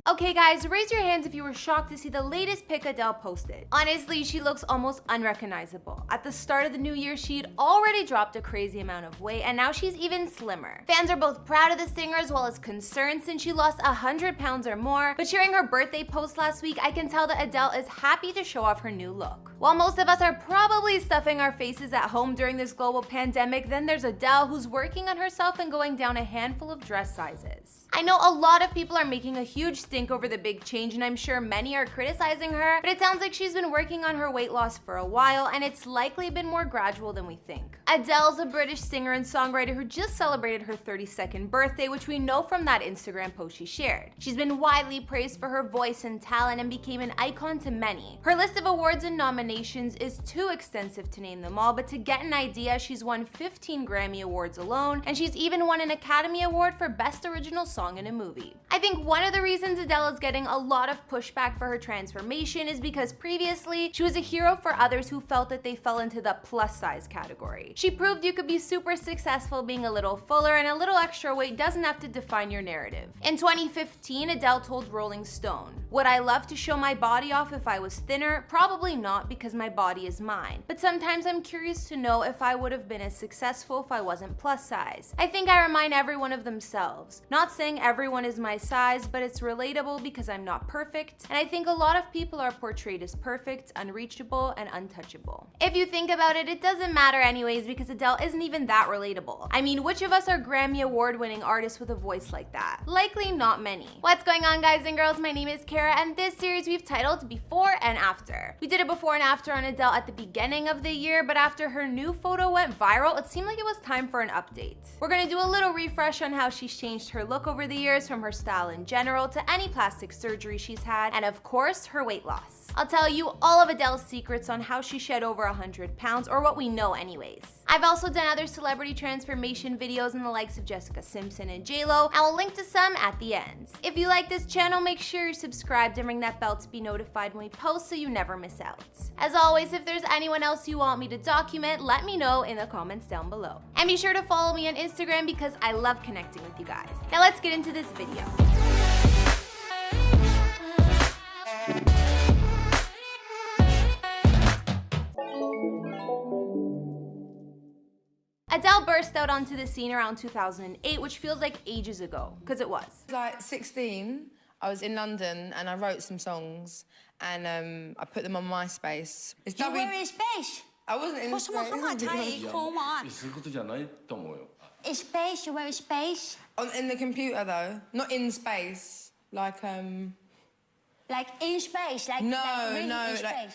Okay guys, raise your hands if you were shocked to see the latest pic Adele posted. Honestly, she looks almost unrecognizable. At the start of the new year, she'd already dropped a crazy amount of weight, and now she's even slimmer. Fans are both proud of the singer as well as concerned since she lost 100 pounds or more, but sharing her birthday post last week, I can tell that Adele is happy to show off her new look. While most of us are probably stuffing our faces at home during this global pandemic, then there's Adele who's working on herself and going down a handful of dress sizes. I know a lot of people are making a huge stink over the big change, and I'm sure many are criticizing her, but it sounds like she's been working on her weight loss for a while, and it's likely been more gradual than we think. Adele's a British singer and songwriter who just celebrated her 32nd birthday, which we know from that Instagram post she shared. She's been widely praised for her voice and talent and became an icon to many. Her list of awards and nominations is too extensive to name them all, but to get an idea, she's won 15 Grammy Awards alone, and she's even won an Academy Award for Best Original Song in a movie. I think one of the reasons Adele is getting a lot of pushback for her transformation is because previously, she was a hero for others who felt that they fell into the plus size category. She proved you could be super successful being a little fuller, and a little extra weight doesn't have to define your narrative. In 2015, Adele told Rolling Stone, "Would I love to show my body off if I was thinner? Probably not, because my body is mine. But sometimes I'm curious to know if I would have been as successful if I wasn't plus size. I think I remind everyone of themselves. Not saying everyone is my size, but it's relatable because I'm not perfect, and I think a lot of people are portrayed as perfect, unreachable, and untouchable." If you think about it, it doesn't matter anyways because Adele isn't even that relatable. I mean, which of us are Grammy Award-winning artists with a voice like that? Likely not many. What's going on, guys and girls? My name is Kara, and this series we've titled Before and After. We did a before and after on Adele at the beginning of the year, but after her new photo went viral, it seemed like it was time for an update. We're gonna do a little refresh on how she's changed her look over the years, from her style in general to any plastic surgery she's had, and of course, her weight loss. I'll tell you all of Adele's secrets on how she shed over 100 pounds, or what we know anyways. I've also done other celebrity transformation videos in the likes of Jessica Simpson and J-Lo. I will link to some at the end. If you like this channel, make sure you're subscribed and ring that bell to be notified when we post so you never miss out. As always, if there's anyone else you want me to document, let me know in the comments down below. And be sure to follow me on Instagram because I love connecting with you guys. Now let's get into this video. Adele burst out onto the scene around 2008, which feels like ages ago, because it was. Like 16, I was in London and I wrote some songs and I put them on MySpace. You were in space? I wasn't in space. Come on. Space, you were in space? In the computer though, not in space. Like in space? Like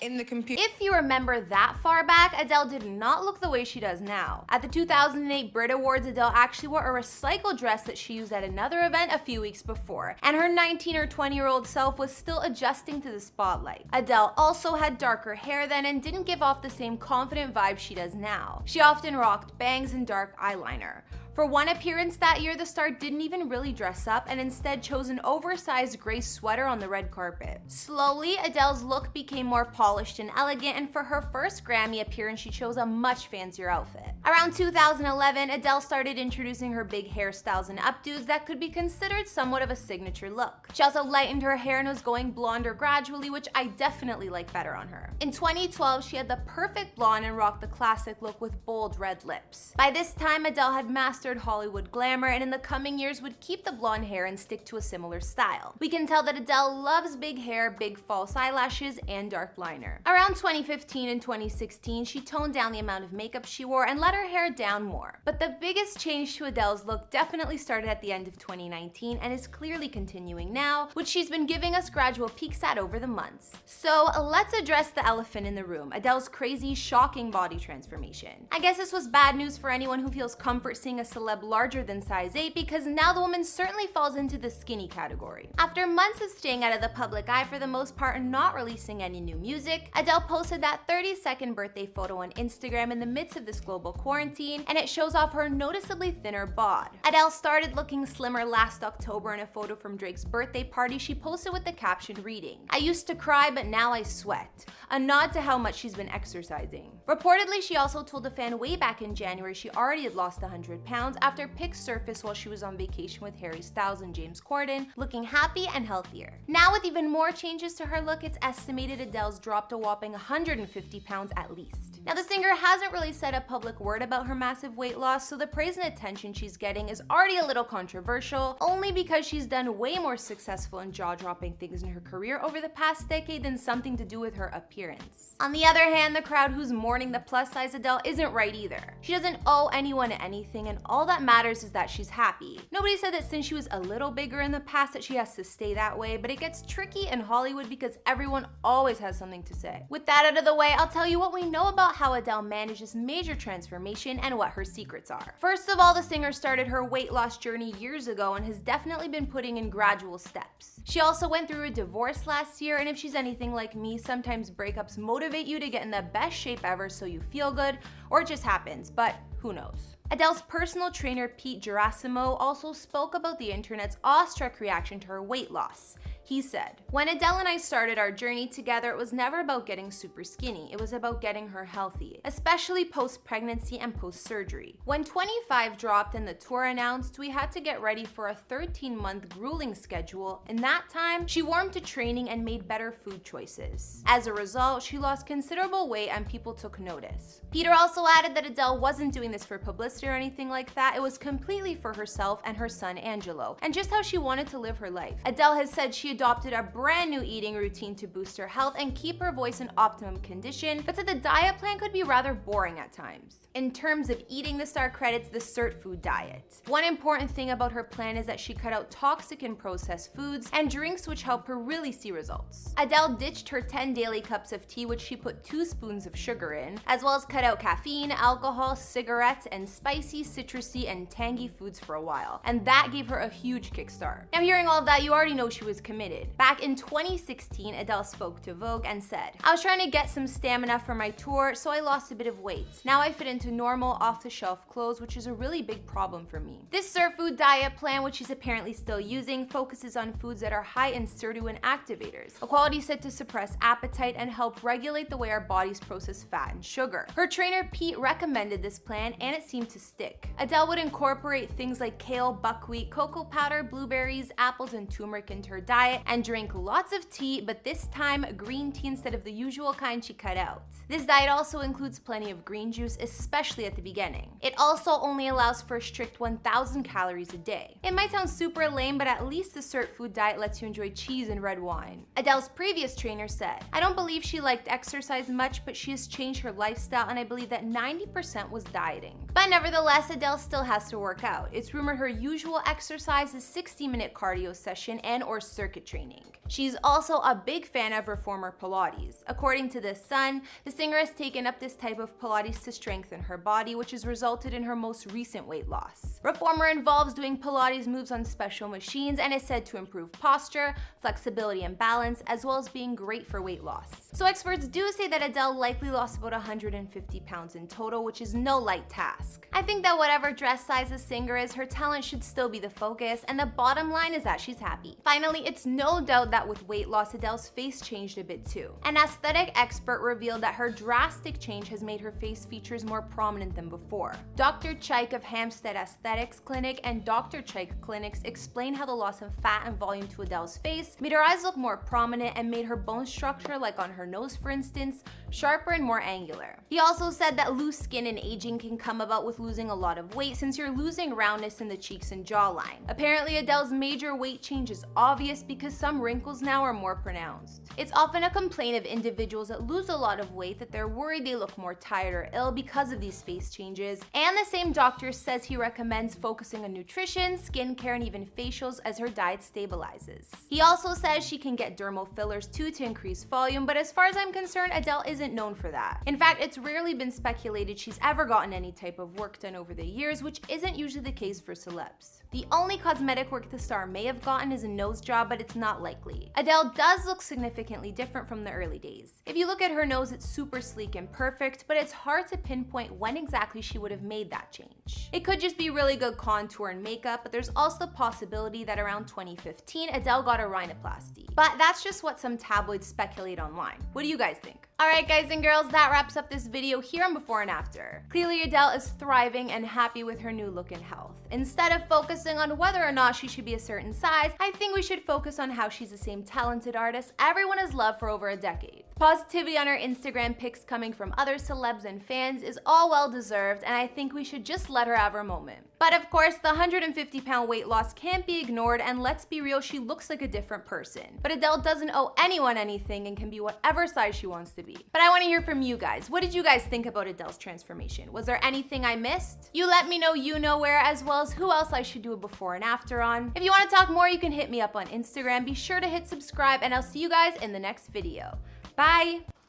in the computer. If you remember that far back, Adele did not look the way she does now. At the 2008 Brit Awards, Adele actually wore a recycled dress that she used at another event a few weeks before, and her 19 or 20-year-old self was still adjusting to the spotlight. Adele also had darker hair then and didn't give off the same confident vibe she does now. She often rocked bangs and dark eyeliner. For one appearance that year, the star didn't even really dress up and instead chose an oversized gray sweater on the red carpet. Slowly, Adele's look became more polished and elegant, and for her first Grammy appearance, she chose a much fancier outfit. Around 2011, Adele started introducing her big hairstyles and updos that could be considered somewhat of a signature look. She also lightened her hair and was going blonder gradually, which I definitely like better on her. In 2012, she had the perfect blonde and rocked the classic look with bold red lips. By this time, Adele had mastered Hollywood glamour, and in the coming years would keep the blonde hair and stick to a similar style. We can tell that Adele loves big hair, big false eyelashes, and dark liner. Around 2015 and 2016, she toned down the amount of makeup she wore and let her hair down more. But the biggest change to Adele's look definitely started at the end of 2019 and is clearly continuing now, which she's been giving us gradual peeks at over the months. So let's address the elephant in the room, Adele's crazy, shocking body transformation. I guess this was bad news for anyone who feels comfort seeing a celeb larger than size 8, because now the woman certainly falls into the skinny category. After months of staying out of the public eye for the most part and not releasing any new music, Adele posted that 32nd birthday photo on Instagram in the midst of this global quarantine, and it shows off her noticeably thinner bod. Adele started looking slimmer last October in a photo from Drake's birthday party she posted with the caption reading, "I used to cry, but now I sweat," a nod to how much she's been exercising. Reportedly, she also told a fan way back in January she already had lost 100 pounds, pounds after pics surfaced while she was on vacation with Harry Styles and James Corden, looking happy and healthier. Now with even more changes to her look, it's estimated Adele's dropped a whopping 150 pounds at least. Now the singer hasn't really said a public word about her massive weight loss, so the praise and attention she's getting is already a little controversial, only because she's done way more successful and jaw-dropping things in her career over the past decade than something to do with her appearance. On the other hand, the crowd who's mourning the plus-size Adele isn't right either. She doesn't owe anyone anything, and all that matters is that she's happy. Nobody said that since she was a little bigger in the past that she has to stay that way, but it gets tricky in Hollywood because everyone always has something to say. With that out of the way, I'll tell you what we know about how Adele managed this major transformation and what her secrets are. First of all, the singer started her weight loss journey years ago and has definitely been putting in gradual steps. She also went through a divorce last year, and if she's anything like me, sometimes breakups motivate you to get in the best shape ever so you feel good, or it just happens, but who knows? Adele's personal trainer Pete Gerasimo also spoke about the internet's awestruck reaction to her weight loss. He said, "When Adele and I started our journey together, it was never about getting super skinny. It was about getting her healthy, especially post-pregnancy and post-surgery. When 25 dropped and the tour announced, we had to get ready for a 13-month grueling schedule. In that time, she warmed to training and made better food choices. As a result, she lost considerable weight and people took notice." Peter also added that Adele wasn't doing this for publicity or anything like that. It was completely for herself and her son Angelo, and just how she wanted to live her life. Adele has said she adopted a brand new eating routine to boost her health and keep her voice in optimum condition, but said the diet plan could be rather boring at times. In terms of eating, the star credits the CERT food diet. One important thing about her plan is that she cut out toxic and processed foods and drinks, which help her really see results. Adele ditched her 10 daily cups of tea, which she put 2 spoons of sugar in, as well as cut out caffeine, alcohol, cigarettes, and spicy, citrusy, and tangy foods for a while, and that gave her a huge kickstart. Now hearing all of that, you already know she was committed. Back in 2016, Adele spoke to Vogue and said, "I was trying to get some stamina for my tour, so I lost a bit of weight. Now I fit into normal off-the-shelf clothes, which is a really big problem for me." This CERT food diet plan, which she's apparently still using, focuses on foods that are high in sirtuin activators, a quality said to suppress appetite and help regulate the way our bodies process fat and sugar. Her trainer Pete recommended this plan, and it seemed to stick. Adele would incorporate things like kale, buckwheat, cocoa powder, blueberries, apples, and turmeric into her diet, and drink lots of tea, but this time green tea instead of the usual kind she cut out. This diet also includes plenty of green juice, especially at the beginning. It also only allows for a strict 1,000 calories a day. It might sound super lame, but at least the CERT food diet lets you enjoy cheese and red wine. Adele's previous trainer said, "I don't believe she liked exercise much, but she has changed her lifestyle, and I believe that 90% was dieting." But nevertheless, Adele still has to work out. It's rumored her usual exercise is 60-minute cardio session and/or circuit training. She's also a big fan of reformer Pilates. According to The Sun, the singer has taken up this type of Pilates to strengthen her body, which has resulted in her most recent weight loss. Reformer involves doing Pilates moves on special machines and is said to improve posture, flexibility, and balance, as well as being great for weight loss. So experts do say that Adele likely lost about 150 pounds in total, which is no light task. I think that whatever dress size the singer is, her talent should still be the focus, and the bottom line is that she's happy. Finally, it's no doubt that with weight loss, Adele's face changed a bit too. An aesthetic expert revealed that her drastic change has made her face features more prominent than before. Dr. Chaik of Hampstead Aesthetics Clinic and Dr. Chaik Clinics explain how the loss of fat and volume to Adele's face made her eyes look more prominent and made her bone structure, like on her nose for instance, sharper and more angular. He also said that loose skin and aging can come about with losing a lot of weight, since you're losing roundness in the cheeks and jawline. Apparently, Adele's major weight change is obvious because some wrinkles now are more pronounced. It's often a complaint of individuals that lose a lot of weight that they're worried they look more tired or ill because of these face changes, and the same doctor says he recommends focusing on nutrition, skincare, and even facials as her diet stabilizes. He also says she can get dermal fillers too to increase volume, but as far as I'm concerned, Adele isn't known for that. In fact, it's rarely been speculated she's ever gotten any type of work done over the years, which isn't usually the case for celebs. The only cosmetic work the star may have gotten is a nose job, but it's not likely. Adele does look significantly different from the early days. If you look at her nose, it's super sleek and perfect, but it's hard to pinpoint when exactly she would have made that change. It could just be really good contour and makeup, but there's also the possibility that around 2015, Adele got a rhinoplasty. But that's just what some tabloids speculate online. What do you guys think? Alright guys and girls, that wraps up this video here on before and after. Clearly Adele is thriving and happy with her new look and health. Instead of focusing on whether or not she should be a certain size, I think we should focus on how she's the same talented artist everyone has loved for over a decade. The positivity on her Instagram pics coming from other celebs and fans is all well deserved, and I think we should just let her have her moment. But of course, the 150-pound weight loss can't be ignored, and let's be real, she looks like a different person. But Adele doesn't owe anyone anything and can be whatever size she wants to be. But I want to hear from you guys. What did you guys think about Adele's transformation? Was there anything I missed? You let me know you know where, as well as who else I should do a before and after on. If you want to talk more, you can hit me up on Instagram. Be sure to hit subscribe, and I'll see you guys in the next video. Bye!